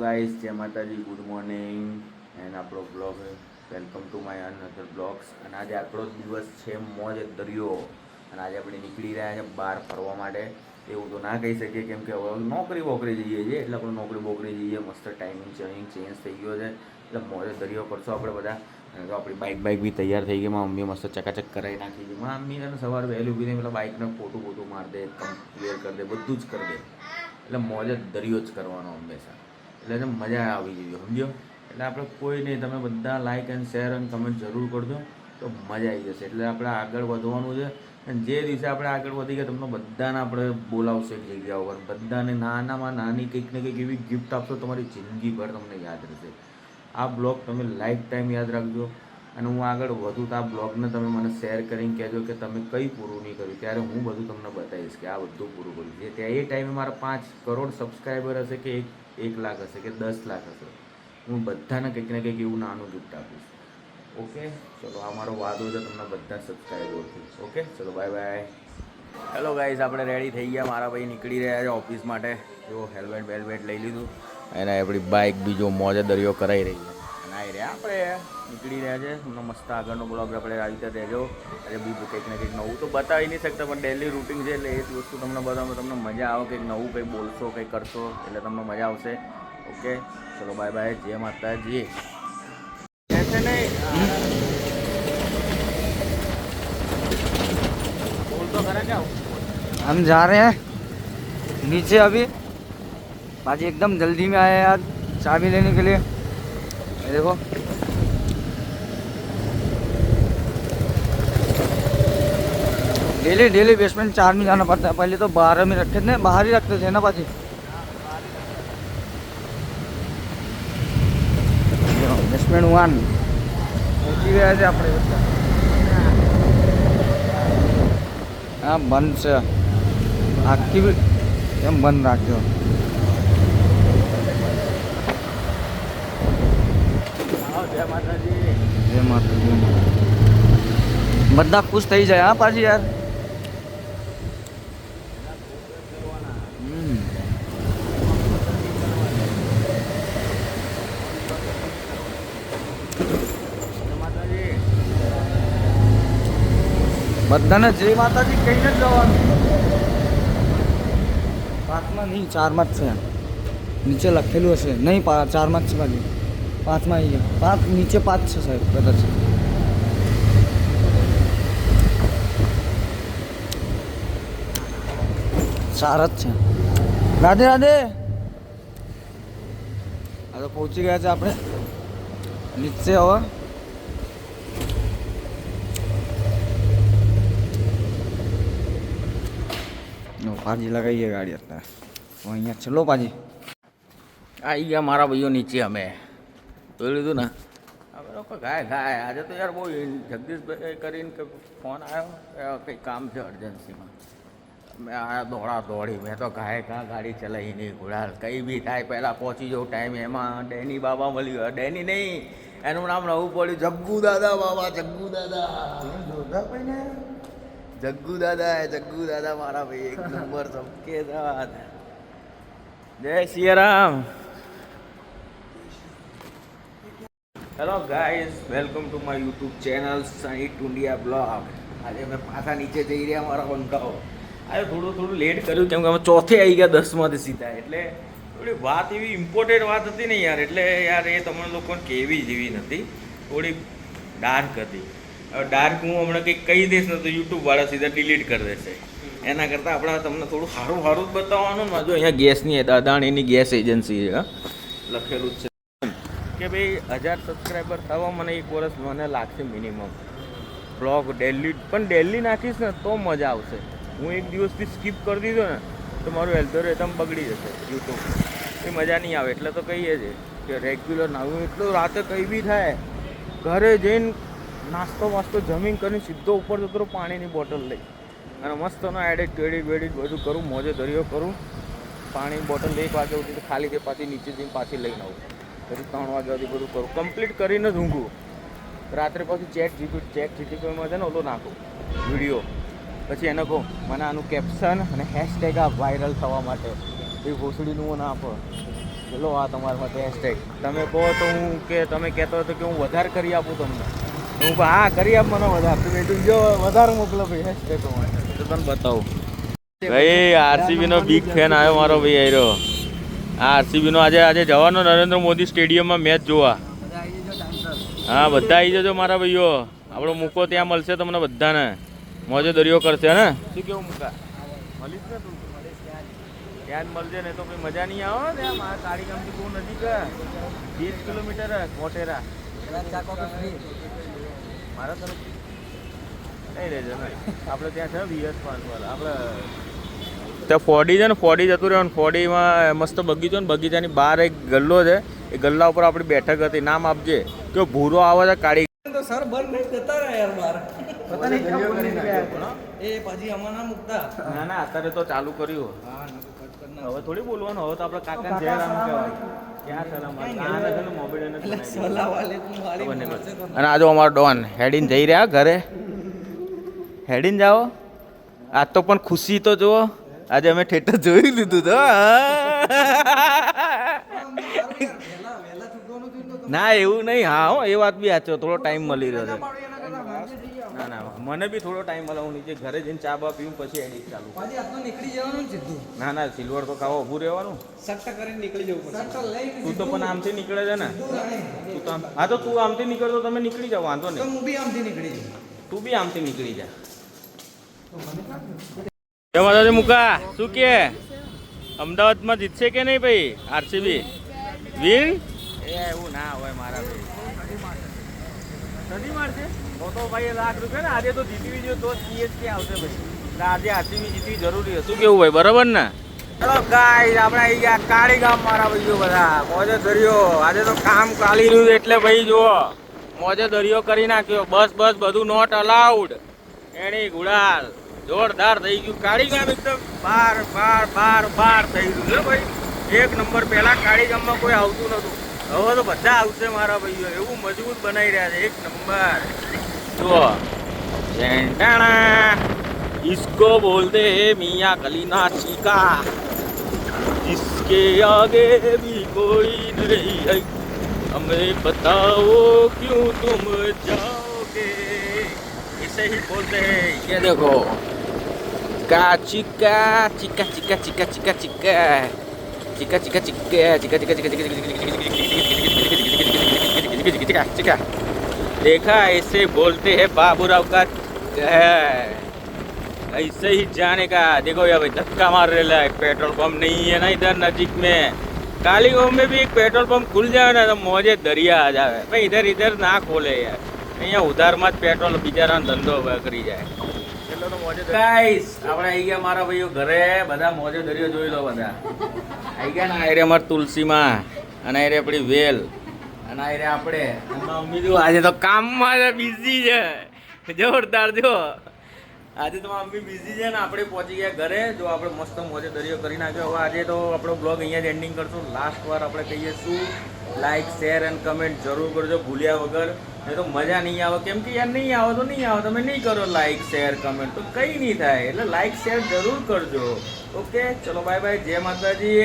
Guys, જય માતાજી, good morning and આપણો blog welcome to my another blogs. અને આજે આપણો દિવસ છે મોજ દરિયો. અને આજે આપણે નીકળી રહ્યા છે બહાર ફરવા માટે. એવું તો ના કહી શકીએ કેમ કે હવે નોકરી બોકરી જઈએ છીએ, એટલે આપણે નોકરી બોકરી જઈએ. મસ્ત ટાઈમિંગ ચેન્જ થઈ ગયો છે, એટલે મોજ દરિયો કરશો આપણે બધા. અને તો આપણી બાઇક બી તૈયાર થઈ ગઈ. મારી મમ્મીએ મસ્ત ચકાચક કરાવી નાખી છે. મારી મમ્મી છે ને સવારે વહેલી ઊભી થઈને પેલા બાઇકને ફોટું મારી દે, ક્લિયર કરી દે, બધું જ કરી દે. એટલે મોજ દરિયો જ કરવાનો હંમેશા. એટલે મજા આવી જોઈએ, સમજો. એટલે આપણે કોઈ નહીં, તમે બધા લાઇક એન્ડ શેર અને કમેન્ટ જરૂર કરજો તો મજા આવી જશે. એટલે આપણે આગળ વધવાનું છે. અને જે દિવસે આપણે આગળ વધી ગયા તમને બધાને આપણે બોલાવશે એક જગ્યા ઉપર. બધાને નાનામાં નાની કંઈક ને કંઈક એવી ગિફ્ટ આપશો તમારી જિંદગીભર તમને યાદ રહેશે. આ બ્લોગ તમે લાઈફ ટાઈમ યાદ રાખજો. અને હું આગળ વધું તો આ બ્લોગને તમે મને શેર કરીને કહેજો કે તમે કંઈ પૂરું નહીં કર્યું, ત્યારે હું બધું તમને બતાવીશ કે આ બધું પૂરું કર્યું છે. ત્યાં એ ટાઈમે મારા 5 કરોડ સબસ્ક્રાઈબર હશે કે 1 લાખ હશે કે 10 લાખ હશે, હું બધાને કંઈક ને કંઈક એવું નાનું ગિફ્ટ આપીશ. ઓકે, ચલો. આ મારો વાદો છે તમને બધા સબસ્ક્રાઈબરથી. ઓકે, ચલો, બાય બાય. હેલો ગાઈઝ, આપણે રેડી થઈ ગયા. મારા ભાઈ નીકળી રહ્યા છે ઓફિસ માટે. જો હેલ્મેટ બેલ્મેટ લઈ લીધું. અને આપણી બાઇક બીજો મોજે દરિયો કરાવી રહી છે. અને આવી રહ્યા આપણે નીકળી રહ્યા છે. તમને મસ્ત આગળનો બ્લોગ આપણે આવી રીતે રહેજો. આજે બીજું કંઈક ને કંઈક નવું તો બતાવી નહીં શકતા, પણ ડેલી રૂટિન છે એટલે એ જ વસ્તુ તમને બતાવો. તમને મજા આવે, કંઈક નવું કંઈક બોલશો, કંઈક કરશો એટલે તમને મજા આવશે. ઓકે, ચલો, બાય બાય. જય માતાજી. ऐसे नहीं, बोल तो करा क्या? हम जा रहे हैं नीचे अभी। बाजी एकदम जल्दी में आए हैं आज चाबी लेने के लिए। ये देखो, डेली बेसमेंट 4 में जाना पड़ता है। पहले तो 12 में रखे थे, बाहर ही रखते थे ना बाजी। बेसमेंट 1 पहुंची गया है આપણે બધા. હા, બંધ છે આખી એમ બંધ રાખ્યો. જય માતાજી. જય માતાજી. બધા ખુશ થઈ જાય. હા પાછી યાર. બધાને જય માતાજી કહીને જ જવાનું. 5માં નહીં, 4માં જ છે. નીચે લખેલું હશે. નહીં, 4માં જ છે બાજુ. 5માં આવી ગયા. 5 નીચે 5 છે સાહેબ કદાચ. સારા જ છે. રાધે રાધે. આ તો પહોંચી ગયા છે આપણે નીચે. હવે પાજી લગાવીએ ગાડી અત્યારે. અહીંયા ચલો પાજી. આવી ગયા મારા ભાઈઓ નીચે. અમે જોઈ લીધું ને, અમે લોકો ગાય. આજે તો યાર બહુ જગદીશભાઈ કરીને ફોન આવ્યો, કંઈક કામ છે અર્જન્સીમાં. મેં આવ્યા દોડી. મેં તો ઘા ગાડી ચલાવી નહીં. ઘોડા કંઈ બી થાય પહેલાં પહોંચી જાઉં ટાઈમ. એમાં ડેની બાબા મળી ગયો. ડેની નહીં, એનું નામ નવું પડ્યું, જગ્ગુ દાદા બાબા. જગ્ગુ દાદા જગ્ગુ દાદા મારા ભાઈ એક નંબર સબકે સાથ. જય Siyaram. Hello guys, welcome to my YouTube channel Sunny Tundiya blog. આજે અમે પાછા નીચે જઈ રહ્યા મારા બંકાઓ. આજે થોડું લેટ કર્યું કેમ કે અમે ચોથે આવી ગયા 10માંથી સીધા. એટલે થોડી વાત એવી ઇમ્પોર્ટન્ટ વાત હતી ને યાર, એટલે યાર એ તમને લોકોને કેવી જેવી નથી, થોડી ડાર્ક હતી. હવે ડાર્ક હું હમણાં કંઈક કહી દઈશ ને તો યુટ્યુબવાળા સીધા ડિલીટ કરી દેશે. એના કરતાં આપણે તમને થોડું સારું જ બતાવવાનું ને. જો અહીંયા ગેસની અદાણીની ગેસ એજન્સી છે, લખેલું જ છે કે ભાઈ 1000 સબસ્ક્રાઈબર થવા મને 1 વર્ષ મને લાગશે મિનિમમ. બ્લોગ ડેલી નાખીશ ને તો મજા આવશે. હું એક દિવસથી સ્કીપ કરી દીધો ને તો મારું એલ્ગોરિધમ બગડી જશે યુટ્યુબ. એ મજા નહીં આવે. એટલે તો કહીએ છીએ કે રેગ્યુલર નાવું. એટલું રાતે કંઈ બી થાય, ઘરે જઈને નાસ્તો વાસ્તો જમીન કરીને સીધો ઉપર જતો પાણીની બોટલ લઈ અને મસ્તનો એડિટ બધું કરું, મોજે દરિયો કરું. પાણીની બોટલ 1 વાગે ઉઠી ખાલી તે પાછી નીચે જઈને પાછી લઈને આવું. પછી 3 વાગ્યા સુધી બધું કરું. કમ્પ્લીટ કરીને જ ઊંઘું. રાત્રે પછી ચેટ જીટીપીમાં છે ને ઓલો નાખું વિડીયો. પછી એને કહું મને આનું કેપ્શન અને હેશટેગ આ વાયરલ થવા માટે. એ ભોસડીનું ના આપો. ચલો આ તમારા માટે હેશટેગ તમે કહો તો હું કે તમે કહેતો હોય તો કે હું વધારે કરી આપું તમને હું કહું, હા કરી આપ મને વધારે તો બેટું જો વધારે મોકલો ભાઈ હેશટેગ તો તને બતાવું ભાઈ આરસીબી નો બિગ ફેન આવ્યો મારો ભાઈ આવ્યો આ આરસીબી નો આજે જવાનો નરેન્દ્ર મોદી સ્ટેડિયમમાં મેચ જોવા હા બધા આવી જજો મારા ભાઈઓ આપણો મૂકો ત્યાં મળશે તમને બધાને મોજે દરિયો કરશે ને શું કેવું મૂકા મળીશ ને તું ત્યાં જ મળજે ને તો કંઈ મજા નહીં આવે ને મારા કાળી ગામથી બહુ નજીક 20 કિલોમીટર કોટેરા મારા તરફથી નહીં રહેજો ને આપણે ત્યાં છે VS વાળા આપણે ત્યાં ફોડી છે ને ફોડી જતું રહેવાનું ફોડીમાં મસ્ત બગીચો ને બગીચાની બહાર એક ગલ્લો છે એ ગલ્લા ઉપર આપણી બેઠક હતી નામ આપજે કે ભૂરો આવે છે કાળી તો સર બંધ નહીં જતા રહ્યા યાર બાર પતા નહીં ક્યાં બોલી ગયા એ પછી અમારા મુકતા ના ના અત્યારે તો ચાલુ કર્યું હવે થોડી બોલવાનું હવે તો આપણે કાકાને જય રામ કહેવાય ક્યાં સલામ મોબાઈલ અને આ જો અમારો ડોન હેડીને જઈ રહ્યા ઘરે હેડીને જાઓ આજ તો પણ ખુશી તો જુઓ આજે અમે થિયેટર જોઈ લીધું તો ના એવું નહીં હા હો એ વાત બી સાચો થોડો ટાઈમ મળી રહ્યો છે ના ના મને બી થોડો ટાઈમ મળે હું નીચે ઘરે જઈને ચા બા પીવું પછી એડિટ ચાલુ નીકળી જવાનું સીધું ના ના સિલ્વર તો ખાવા ઊભું રહેવાનું સટ્ટ કરીને નીકળી જવું તું તો પણ આમથી નીકળે છે ને તું તો હા તો તું આમથી નીકળતો તમે નીકળી જાવ વાંધો નહીં હું બી આમથી નીકળી જાઉં તું બી આમથી નીકળી જા માતાજી મુકા શું કે અમદાવાદમાં જીતશે કે નહીં ભાઈ આરસીબી વિન એ એવું ના હોય મારા ભાઈ નદી મારશે તો ભાઈ ₹1,00,000 ને આજે તો જીતવી જોઈએ તો CSK આવશે ભાઈ એટલે આજે આરસીબી જીતવી જરૂરી છે શું કેવું ભાઈ બરાબર ને ચલો ગાઈસ આપણે આવી ગયા કાળી ગામ મારા ભાઈઓ બધા મોજે દરિયો આજે તો કામ ચાલી રહ્યું એટલે ભાઈ જુઓ મોજે દરિયો કરી નાખ્યો બસ બધું નોટ અલાઉડ એની ગુડાલ જોરદાર થઈ ગયું કાળી ગામ એકદમ બાર થઈ ગયું છે ભાઈ એક નંબર પહેલા કાળી ગામમાં કોઈ આવતું નતું હવે તો બધા આવશે મારા ભાઈઓ એવું મજબૂત બનાવી રહ્યા છે એક નંબર જુઓ સેન્ટાણા इसको बोलते हैं मियाँ कलीना चीका जिसके आगे भी कोई नहीं है हमें बताओ क्यों तुम जाओगे इसे ही बोलते हैं ये देखो का चिका चिका चिका चिका चिका चिका चिका चिका चिका चिका चिका चिका चिका चिका देखा ऐसे बोलते हैं बाबूराव का ऐसे ही जाने का देखो यार भाई धक्का मार रहा है पेट्रोल पंप नहीं है ना इधर नजीक में काली गांव में भी एक पेट्रोल पंप खुल जाए ना तो मौजे दरिया आ जाए भाई इधर ना खोले यार અહીંયા ઉધારમાં જ પેટ્રોલ બિચારાનો ધંધો કરી જાય એટલો તો મોજે ગાઈસ આપણે આવી ગયા મારા ભાઈઓ ઘરે બધા મોજે દરિયો જોઈ લો બધા આવી ગયા ને આયરે અમાર તુલસીમાં અને આયરે આપણી વેલ અને આયરે આપણે મમ્મી જો આજે તો કામમાં બિઝી છે જોરદાર જો આજે તો મમ્મી બિઝી છે ને આપણે પહોંચી ગયા ઘરે જો આપણે મસ્ત મોજે દરિયો કરી નાખ્યો હવે આજે તો આપણો બ્લોગ અહીંયા જ એન્ડિંગ કરશું લાસ્ટ વાર આપણે કહીએ શું લાઈક શેર એન્ડ કમેન્ટ જરૂર કરજો ભૂલ્યા વગર નહીં તો મજા નહીં આવે કેમ કે યાર નહીં આવે તો નહીં આવે તમે નહીં કરો લાઈક શેર કમેન્ટ તો કંઈ નહીં થાય એટલે લાઈક શેર જરૂર કરજો ઓકે ચલો બાય બાય જય માતાજી